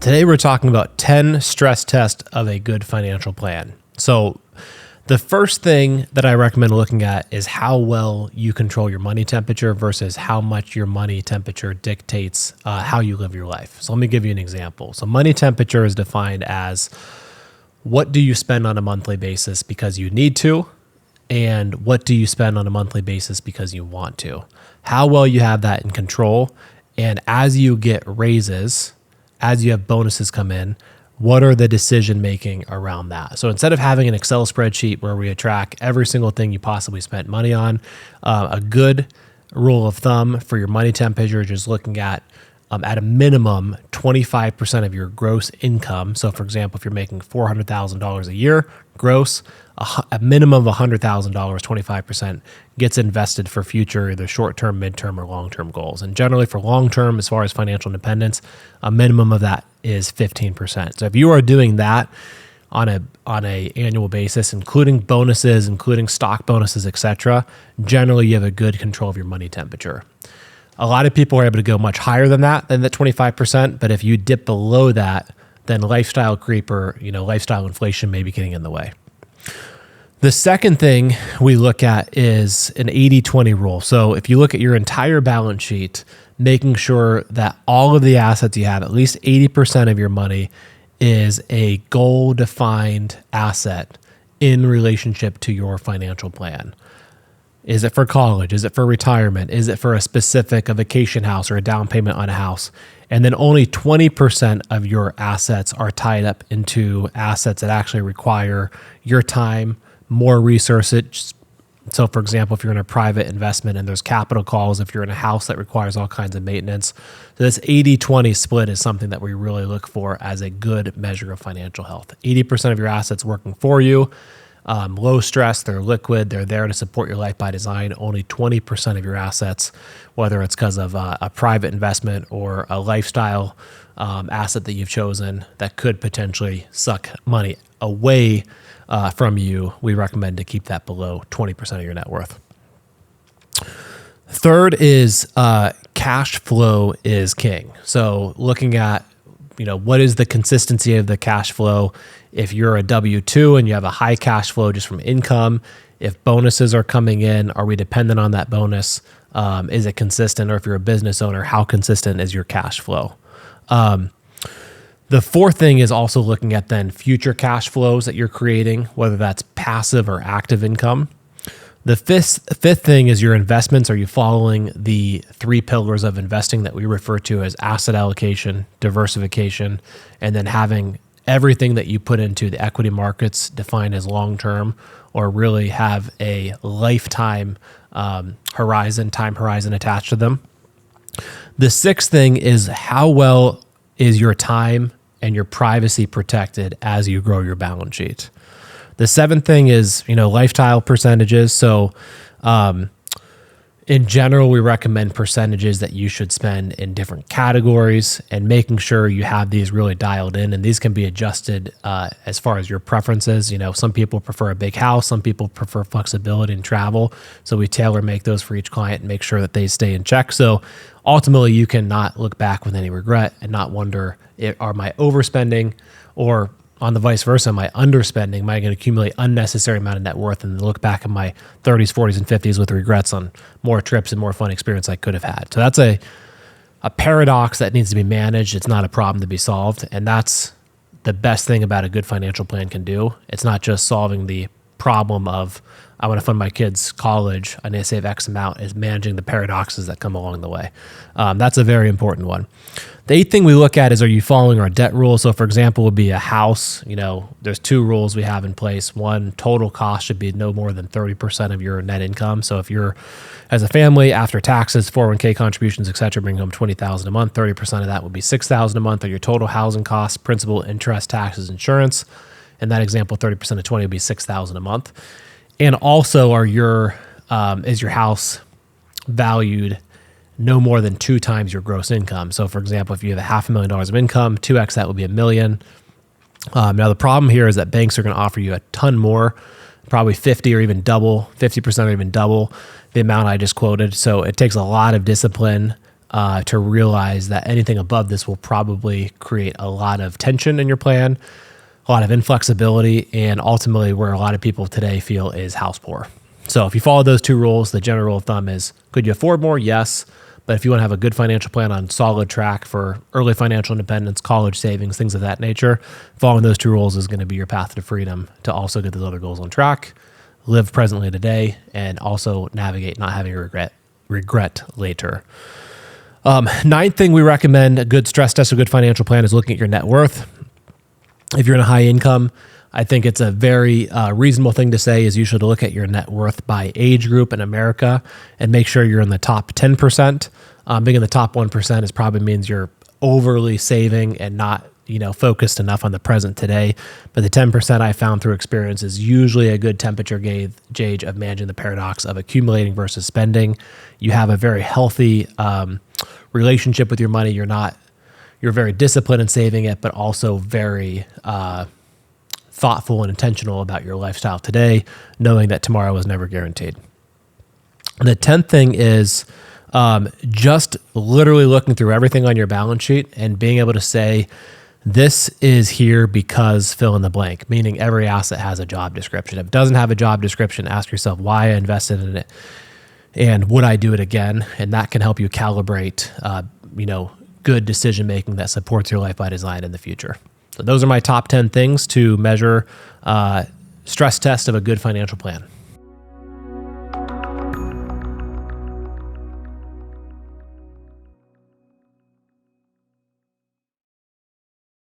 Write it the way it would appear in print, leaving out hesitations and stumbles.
Today we're talking about 10 stress tests of a good financial plan. So the first thing that I recommend looking at is how well you control your money temperature versus how much your money temperature dictates how you live your life. So let me give you an example. So money temperature is defined as what do you spend on a monthly basis because you need to, and what do you spend on a monthly basis because you want to. How well you have that in control, and as you get raises, as you have bonuses come in, what are the decision making around that? So instead of having an Excel spreadsheet where we track every single thing you possibly spent money on, a good rule of thumb for your money temperature is just looking at a minimum 25% of your gross income. So for example, if you're making $400,000 a year gross, a minimum of $100,000, 25% gets invested for future either short-term, mid-term, or long-term goals. And generally for long-term, as far as financial independence, a minimum of that is 15%. So if you are doing that on a annual basis, including bonuses, including stock bonuses, etc., generally you have a good control of your money temperature. A lot of people are able to go much higher than that 25%, but if you dip below that, then lifestyle creep or lifestyle inflation may be getting in the way. The second thing we look at is an 80-20 rule. So if you look at your entire balance sheet, making sure that all of the assets you have, at least 80% of your money, is a goal-defined asset in relationship to your financial plan. Is it for college? Is it for retirement? Is it for a vacation house or a down payment on a house? And then only 20% of your assets are tied up into assets that actually require your time, more research. So for example, if you're in a private investment and there's capital calls, if you're in a house that requires all kinds of maintenance. So this 80-20 split is something that we really look for as a good measure of financial health. 80% of your assets working for you. Low stress, they're liquid, they're there to support your life by design. Only 20% of your assets, whether it's because of a private investment or a lifestyle asset that you've chosen that could potentially suck money away from you, we recommend to keep that below 20% of your net worth. Third is cash flow is king. So looking at what is the consistency of the cash flow? If you're a W-2 and you have a high cash flow just from income, if bonuses are coming in, are we dependent on that bonus? Is it consistent? Or if you're a business owner, how consistent is your cash flow? The fourth thing is also looking at then future cash flows that you're creating, whether that's passive or active income. The fifth thing is your investments. Are you following the 3 pillars of investing that we refer to as asset allocation, diversification, and then having everything that you put into the equity markets defined as long-term, or really have a lifetime time horizon attached to them. The sixth thing is how well is your time and your privacy protected as you grow your balance sheet. The seventh thing is, lifestyle percentages. So, in general, we recommend percentages that you should spend in different categories and making sure you have these really dialed in. And these can be adjusted as far as your preferences. Some people prefer a big house. Some people prefer flexibility and travel. So we tailor make those for each client and make sure that they stay in check. So ultimately, you can not look back with any regret and not wonder, are my overspending, or on the vice versa, am I underspending? Am I going to accumulate unnecessary amount of net worth and look back at my 30s, 40s, and 50s with regrets on more trips and more fun experience I could have had? So that's a paradox that needs to be managed. It's not a problem to be solved. And that's the best thing about a good financial plan can do. It's not just solving the problem of, I want to fund my kids' college, I need to save X amount, is managing the paradoxes that come along the way. That's a very important one. The eighth thing we look at is, are you following our debt rules? So for example, would be a house. There's 2 rules we have in place. One, total cost should be no more than 30% of your net income. So if you're, as a family, after taxes, 401k contributions, et cetera, bring home $20,000 a month, 30% of that would be $6,000 a month, or your total housing costs, principal, interest, taxes, insurance. In that example, 30% of 20 would be $6,000 a month. And also, is your house valued no more than 2 times your gross income? So for example, if you have $500,000 of income, 2x that would be $1 million. Now the problem here is that banks are going to offer you a ton more, probably 50 or even double, 50% or even double the amount I just quoted. So it takes a lot of discipline to realize that anything above this will probably create a lot of tension in your plan, a lot of inflexibility, and ultimately where a lot of people today feel is house poor. So if you follow those two rules, the general rule of thumb is, could you afford more? Yes. But if you want to have a good financial plan on solid track for early financial independence, college savings, things of that nature, following those two rules is going to be your path to freedom to also get those other goals on track, live presently today, and also navigate not having regret later. Ninth thing we recommend, a good stress test, a good financial plan, is looking at your net worth. If you're in a high income, I think it's a very reasonable thing to say is you should look at your net worth by age group in America and make sure you're in the top 10%. Being in the top 1% is probably means you're overly saving and not focused enough on the present today. But the 10% I found through experience is usually a good temperature gauge of managing the paradox of accumulating versus spending. You have a very healthy relationship with your money. You're very disciplined in saving it, but also very thoughtful and intentional about your lifestyle today, knowing that tomorrow is never guaranteed. The 10th thing is just literally looking through everything on your balance sheet and being able to say, this is here because fill in the blank, meaning every asset has a job description. If it doesn't have a job description, ask yourself why I invested in it and would I do it again? And that can help you calibrate, good decision-making that supports your life by design in the future. So those are my top 10 things to measure stress test of a good financial plan.